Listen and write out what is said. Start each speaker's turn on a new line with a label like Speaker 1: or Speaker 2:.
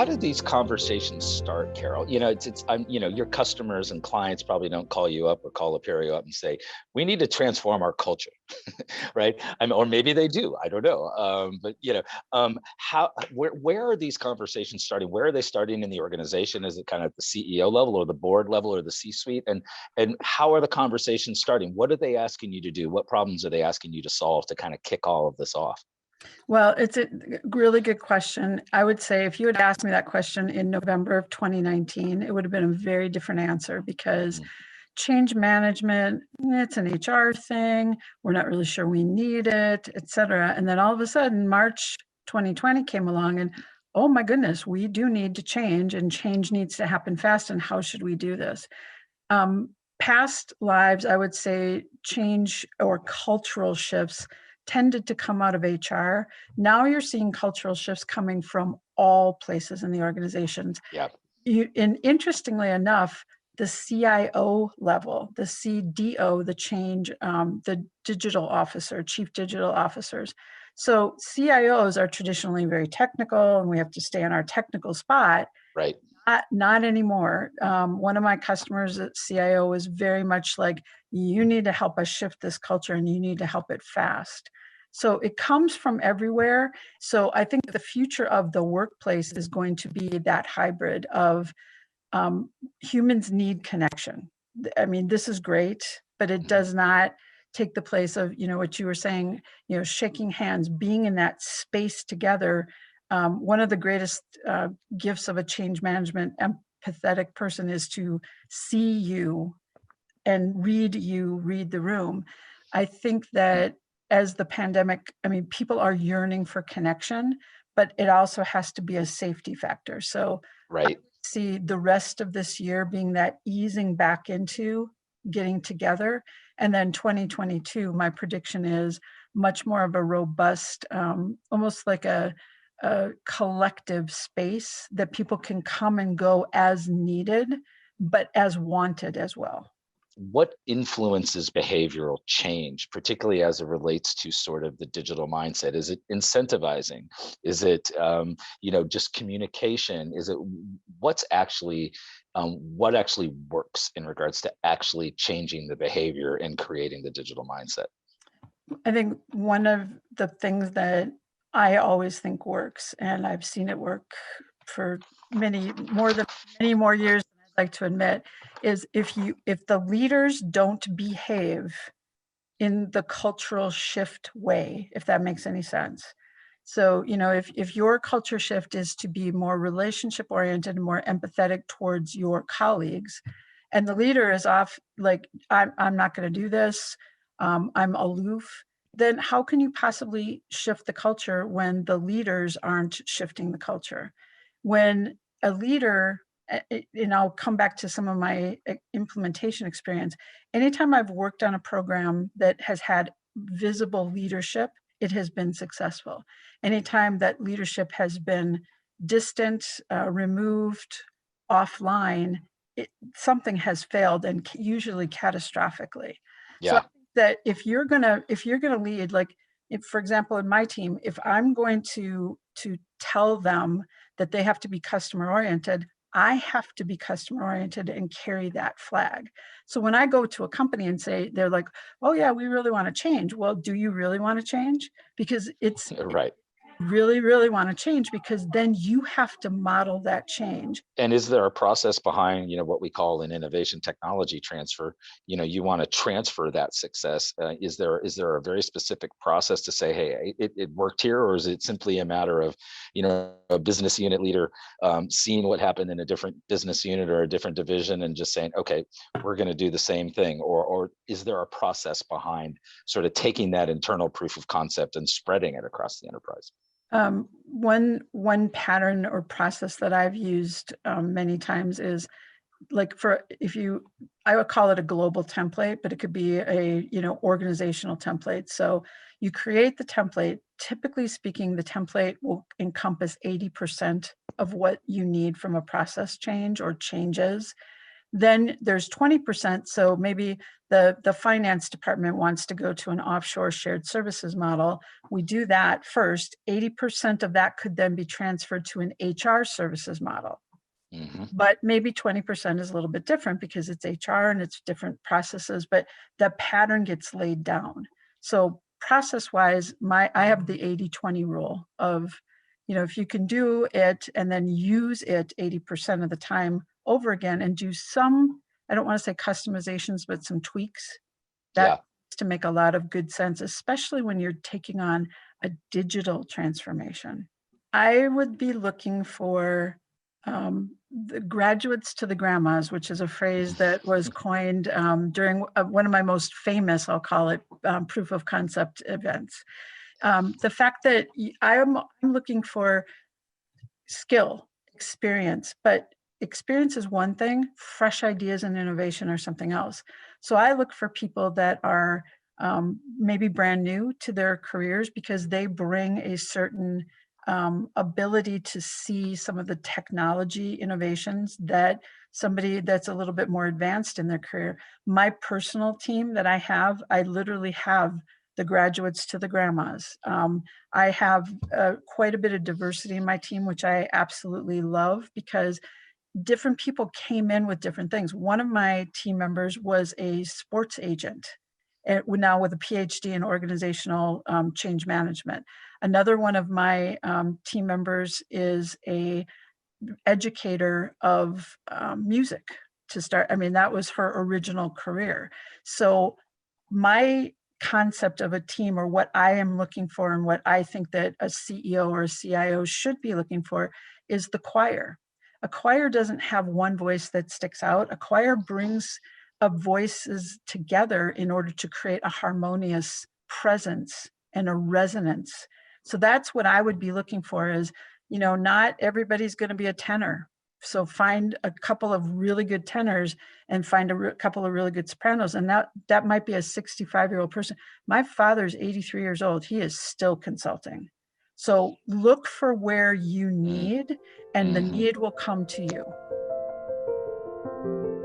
Speaker 1: how do these conversations start, Carol? Your customers and clients probably don't call you up or call Aperio up and say, we need to transform our culture, right? Or maybe they do, I don't know. Where are these conversations starting? Where are they starting in the organization? Is it kind of at the CEO level or the board level or the C-suite? And how are the conversations starting? What are they asking you to do? What problems are they asking you to solve to kind of kick all of this off?
Speaker 2: Well, it's a really good question. I would say if you had asked me that question in November of 2019, it would have been a very different answer because change management, it's an HR thing. We're not really sure we need it, et cetera. And then all of a sudden, March 2020 came along and, oh my goodness, we do need to change and change needs to happen fast. And how should we do this? Past lives, I would say change or cultural shifts tended to come out of HR. Now you're seeing cultural shifts coming from all places in the organizations.
Speaker 1: Yeah.
Speaker 2: And interestingly enough, the CIO level, the CDO, the change, the digital officer, chief digital officers. So CIOs are traditionally very technical and we have to stay in our technical spot.
Speaker 1: Right.
Speaker 2: Not anymore. One of my customers at CIO is very much like, you need to help us shift this culture and you need to help it fast. So it comes from everywhere. So I think the future of the workplace is going to be that hybrid of humans need connection. I mean, this is great, but it does not take the place of, what you were saying, shaking hands, being in that space together. One of the greatest gifts of a change management empathetic person is to see you and read the room. I think that as the pandemic, people are yearning for connection, but it also has to be a safety factor. So
Speaker 1: right.
Speaker 2: I see the rest of this year being that easing back into getting together. And then 2022, my prediction is much more of a robust, almost like a collective space that people can come and go as needed, but as wanted as well.
Speaker 1: What influences behavioral change, particularly as it relates to sort of the digital mindset? Is it incentivizing? Is it, just communication? Is it what actually works in regards to actually changing the behavior and creating the digital mindset?
Speaker 2: I think one of the things that I always think works, and I've seen it work for many more years than I'd like to admit, is if the leaders don't behave in the cultural shift way, if that makes any sense. So, if your culture shift is to be more relationship oriented and more empathetic towards your colleagues, and the leader is off like, I'm not going to do this, I'm aloof, then how can you possibly shift the culture when the leaders aren't shifting the culture? When a leader, and I'll come back to some of my implementation experience, anytime I've worked on a program that has had visible leadership, it has been successful. Anytime that leadership has been distant, removed, offline, something has failed, and usually catastrophically. So I
Speaker 1: Yeah.
Speaker 2: think that if you're gonna lead, like if, for example, in my team, if I'm going to tell them that they have to be customer oriented, I have to be customer oriented and carry that flag. So when I go to a company and say, they're like, oh yeah, we really want to change. Well, do you really want to change? Because it's
Speaker 1: Right.
Speaker 2: really, really want to change, because then you have to model that change.
Speaker 1: And is there a process behind, what we call an innovation technology transfer? You want to transfer that success. Is there a very specific process to say, hey, it worked here, or is it simply a matter of, a business unit leader seeing what happened in a different business unit or a different division and just saying, okay, we're going to do the same thing, or is there a process behind sort of taking that internal proof of concept and spreading it across the enterprise?
Speaker 2: One pattern or process that I've used many times is like I would call it a global template, but it could be a organizational template. So you create the template. Typically speaking, the template will encompass 80% of what you need from a process change or changes. Then there's 20%. So maybe the finance department wants to go to an offshore shared services model. We do that first. 80% of that could then be transferred to an HR services model. But maybe 20% is a little bit different because it's HR and it's different processes, but the pattern gets laid down. So process wise, I have the 80-20 rule of, if you can do it and then use it 80% of the time over again and do some, I don't want to say customizations, but some tweaks,
Speaker 1: Yeah.
Speaker 2: that to make a lot of good sense, especially when you're taking on a digital transformation. I would be looking for the graduates to the grandmas, which is a phrase that was coined during one of my most famous, I'll call it, proof of concept events. The fact that I'm looking for skill, experience, but experience is one thing, fresh ideas and innovation are something else. So I look for people that are maybe brand new to their careers because they bring a certain ability to see some of the technology innovations that somebody that's a little bit more advanced in their career. My personal team that I have, I literally have the graduates to the grandmas. I have quite a bit of diversity in my team, which I absolutely love because different people came in with different things. One of my team members was a sports agent, and now with a PhD in organizational change management. Another one of my team members is a educator of music to start. I mean, that was her original career. So my concept of a team, or what I am looking for and what I think that a CEO or a CIO should be looking for, is the choir. A choir doesn't have one voice that sticks out. A choir brings voices together in order to create a harmonious presence and a resonance. So that's what I would be looking for is, not everybody's going to be a tenor. So find a couple of really good tenors and find a couple of really good sopranos. And that might be a 65-year-old person. My father's 83 years old. He is still consulting. So look for where you need, and the need will come to you.